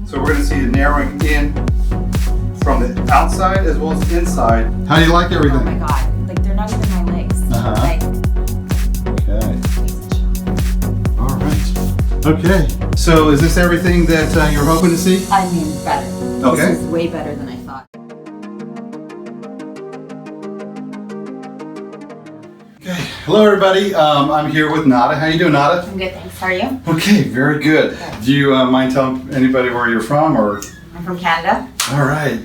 So we're going to see the narrowing in from the outside as well as inside. How do you like everything? Oh my god, like they're not even my legs. Like, okay. All right. Okay. So is this everything that you're hoping to see? I mean, better. Okay. This is way better than I thought. Okay. Hello everybody. I'm here with Nada. How you doing, Nada? I'm good, thanks. How are you? Okay, very good. Do you mind telling anybody where you're from, or? I'm from Canada. All right.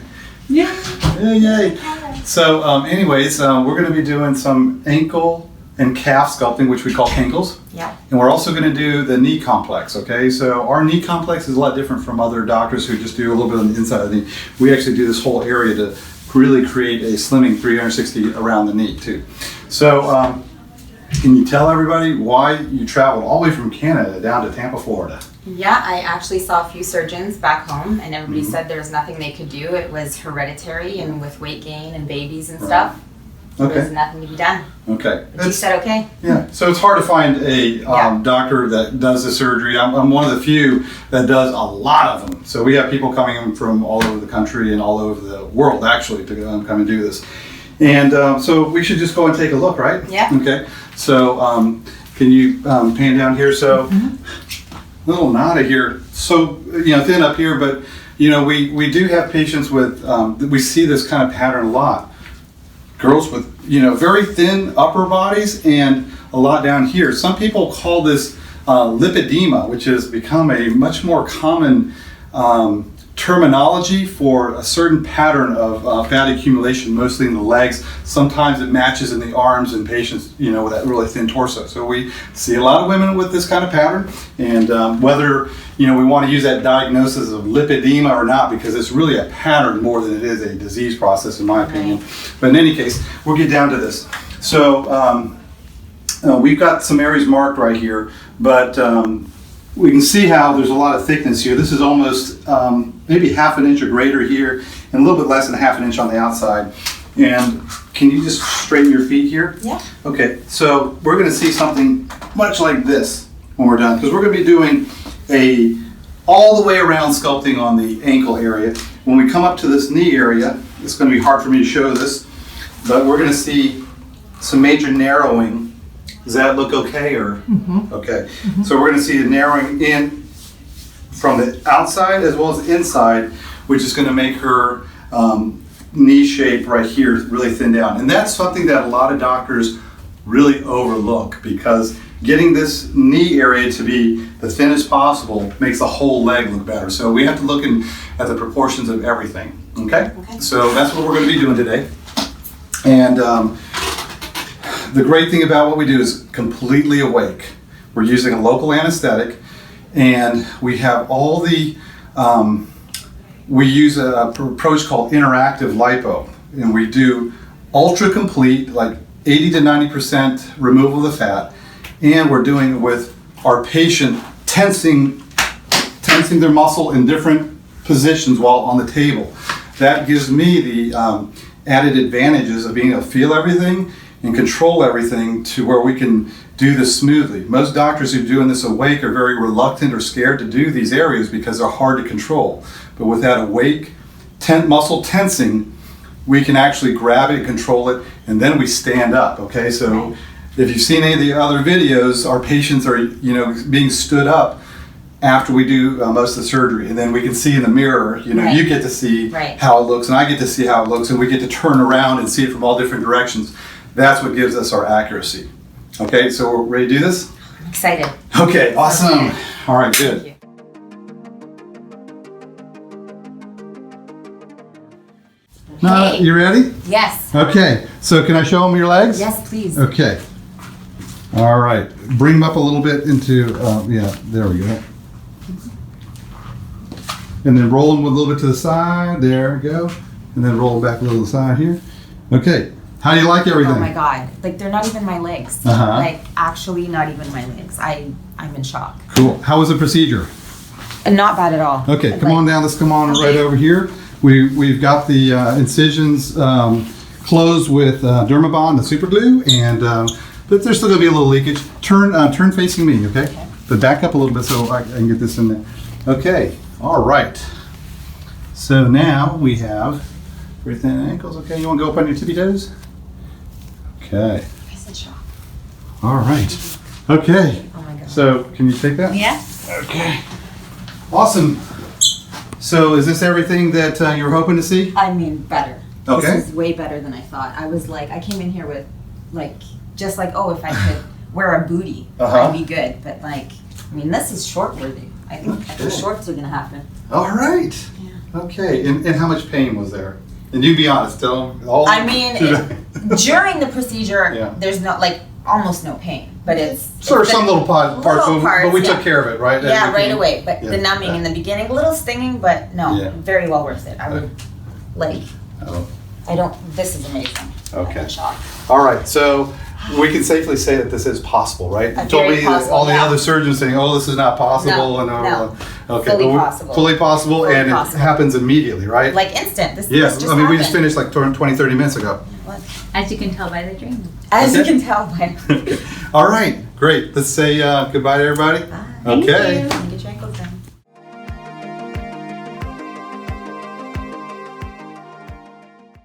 Yeah. Yay. So anyways, we're going to be doing some ankle and calf sculpting, which we call Cankles. Yeah. And we're also going to do the knee complex, okay? So our knee complex is a lot different from other doctors who just do a little bit on the inside of the knee. We actually do this whole area to really create a slimming 360 around the knee too. So can you tell everybody why you traveled all the way from Canada down to Tampa, Florida? Yeah, I actually saw a few surgeons back home and everybody said there was nothing they could do. It was hereditary and with weight gain and babies and stuff. Okay. There was nothing to be done. Okay. But you said okay. Yeah. So it's hard to find a doctor that does the surgery. I'm one of the few that does a lot of them. So we have people coming in from all over the country and all over the world actually to come and do this. And so we should just go and take a look, right? Yeah. Okay. So can you pan down here? So little Nada here, so thin up here, but we do have patients with we see this kind of pattern a lot. Girls with very thin upper bodies and a lot down here. Some people call this lipedema, which has become a much more common terminology for a certain pattern of fat accumulation, mostly in the legs. Sometimes it matches in the arms in patients, with that really thin torso. So we see a lot of women with this kind of pattern, and whether we want to use that diagnosis of lipedema or not, because it's really a pattern more than it is a disease process, in my opinion. But in any case, we'll get down to this. So we've got some areas marked right here, but we can see how there's a lot of thickness here. This is almost maybe half an inch or greater here, and a little bit less than half an inch on the outside. And can you just straighten your feet here? Yeah. Okay, so we're going to see something much like this when we're done, because we're going to be doing all the way around sculpting on the ankle area. When we come up to this knee area, it's going to be hard for me to show this, but we're going to see some major narrowing. Does that look okay, or? Okay. So we're going to see the narrowing in from the outside as well as inside, which is going to make her knee shape right here really thin down. And that's something that a lot of doctors really overlook, because getting this knee area to be the thinnest possible makes the whole leg look better. So we have to look at the proportions of everything. Okay? So that's what we're going to be doing today. And the great thing about what we do is completely awake. We're using a local anesthetic, and we have all the, we use an approach called interactive lipo, and we do ultra complete, like 80 to 90% removal of the fat, and we're doing it with our patient tensing their muscle in different positions while on the table. That gives me the added advantages of being able to feel everything and control everything to where we can do this smoothly. Most doctors who are doing this awake are very reluctant or scared to do these areas because they're hard to control. But with that awake muscle tensing, we can actually grab it and control it, and then we stand up, okay? So if you've seen any of the other videos, our patients are being stood up after we do most of the surgery, and then we can see in the mirror, you get to see how it looks, and I get to see how it looks, and we get to turn around and see it from all different directions. That's what gives us our accuracy. Okay, so we're ready to do this? I'm excited. Okay, awesome. All right, good. Thank you. Now, you ready? Yes. Okay, so can I show them your legs? Yes, please. Okay. All right, bring them up a little bit into, there we go. And then roll them a little bit to the side, there we go. And then roll back a little to the side here. Okay. How do you like everything? Oh my god, like they're not even my legs. Like actually not even my legs. I'm in shock. Cool. How was the procedure? Not bad at all. Okay, come on down. Let's come on right over here. We've got the incisions closed with Dermabond, the super glue, and but there's still gonna be a little leakage. Turn facing me, okay? But back up a little bit so I can get this in there. Okay. All right. So now we have very thin ankles. Okay, you want to go up on your tippy toes? Okay. I said shock. All right. Okay. Oh my god. So can you take that? Yeah. Okay. Awesome. So is this everything that you were hoping to see? I mean, better. Okay. This is way better than I thought. I was like, I came in here with, like, just like, oh, if I could wear a booty, I'd be good. But like, I mean, this is short worthy. I think shorts are gonna happen. All right. Yeah. Okay. And how much pain was there? And you be honest. Tell them all. I mean, during the procedure, Yeah. there's no, like, almost no pain. But it's Sort of the some little parts, but we yeah. took care of it, right? Yeah, right Everything. away. But Yeah. the numbing in the beginning, a little stinging, but no, Yeah. very well worth it. I would, like, Oh. I don't, this is amazing. Okay. I'm shocked. All right, so we can safely say that this is possible, right? You told Very me possible, all the yeah. other surgeons saying, "Oh, this is not possible," No, and no. okay, Fully but possible. fully possible, Fully and possible. it happens immediately, right? Like instant. This Yeah, just I mean, we just happened. finished like 20, 30 minutes ago. What? As you can tell by the dream. As Okay. you can tell by. All right, great. Let's say goodbye to everybody. Bye. Thank Okay. you.